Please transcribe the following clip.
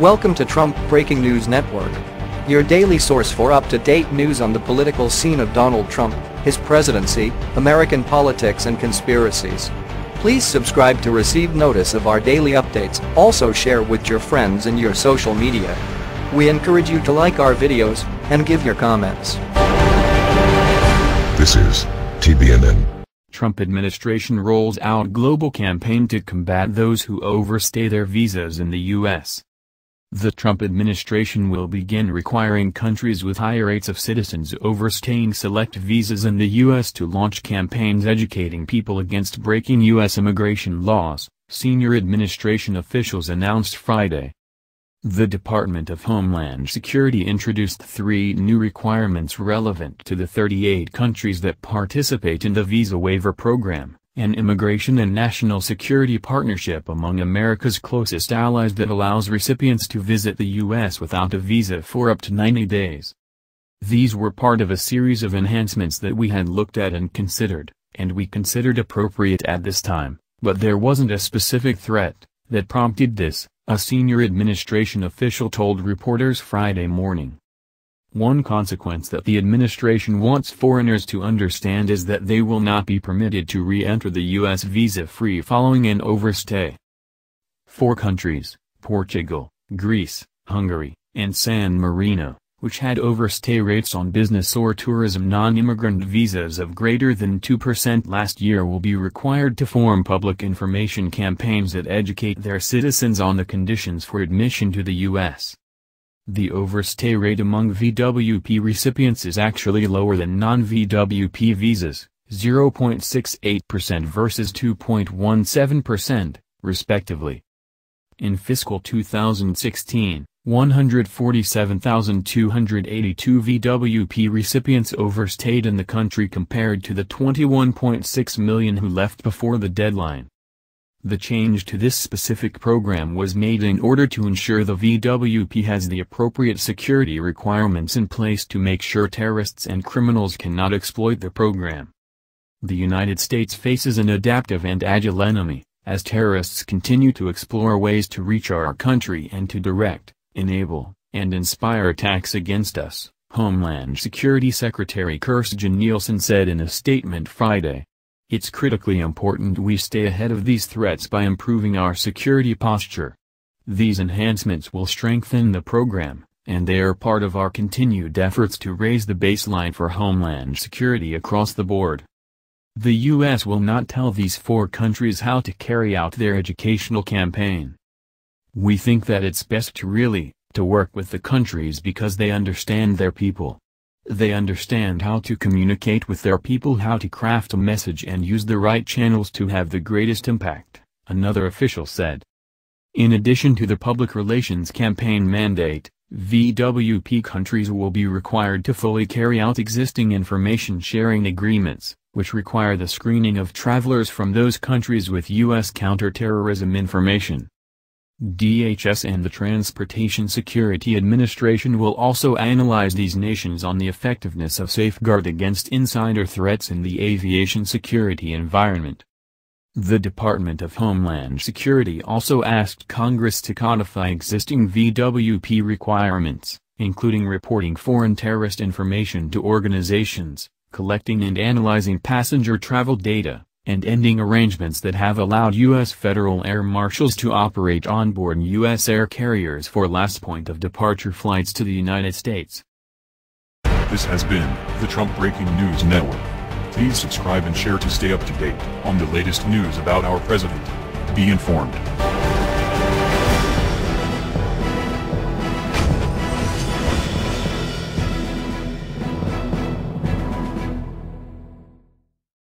Welcome to Trump Breaking News Network, your daily source for up-to-date news on the political scene of Donald Trump, his presidency, American politics and conspiracies. Please subscribe to receive notice of our daily updates. Also share with your friends and your social media. We encourage you to like our videos and give your comments. This is TBNN. Trump administration rolls out global campaign to combat those who overstay their visas in the U.S. The Trump administration will begin requiring countries with high rates of citizens overstaying select visas in the U.S. to launch campaigns educating people against breaking U.S. immigration laws, senior administration officials announced Friday. The Department of Homeland Security introduced 3 new requirements relevant to the 38 countries that participate in the Visa Waiver Program, an immigration and national security partnership among America's closest allies that allows recipients to visit the U.S. without a visa for up to 90 days. These were part of a series of enhancements that we had looked at and we considered appropriate at this time, but there wasn't a specific threat that prompted this, a senior administration official told reporters Friday morning. One consequence that the administration wants foreigners to understand is that they will not be permitted to re-enter the U.S. visa-free following an overstay. 4 countries, Portugal, Greece, Hungary, and San Marino, which had overstay rates on business or tourism non-immigrant visas of greater than 2% last year, will be required to form public information campaigns that educate their citizens on the conditions for admission to the U.S. The overstay rate among VWP recipients is actually lower than non-VWP visas, 0.68% versus 2.17%, respectively. In fiscal 2016, 147,282 VWP recipients overstayed in the country compared to the 21.6 million who left before the deadline. The change to this specific program was made in order to ensure the VWP has the appropriate security requirements in place to make sure terrorists and criminals cannot exploit the program. The United States faces an adaptive and agile enemy, as terrorists continue to explore ways to reach our country and to direct, enable, and inspire attacks against us, Homeland Security Secretary Kirstjen Nielsen said in a statement Friday. It's critically important we stay ahead of these threats by improving our security posture. These enhancements will strengthen the program, and they are part of our continued efforts to raise the baseline for Homeland Security across the board. The U.S. will not tell these 4 countries how to carry out their educational campaign. We think that it's best to work with the countries because they understand their people. They understand how to communicate with their people, how to craft a message and use the right channels to have the greatest impact, another official said. In addition to the public relations campaign mandate, VWP countries will be required to fully carry out existing information sharing agreements, which require the screening of travelers from those countries with U.S. counterterrorism information. DHS and the Transportation Security Administration will also analyze these nations on the effectiveness of safeguard against insider threats in the aviation security environment. The Department of Homeland Security also asked Congress to codify existing VWP requirements, including reporting foreign terrorist information to organizations, collecting and analyzing passenger travel data, and ending arrangements that have allowed U.S. federal air marshals to operate onboard U.S. air carriers for last point of departure flights to the United States. This has been the Trump Breaking News Network. Please subscribe and share to stay up to date on the latest news about our president. Be informed.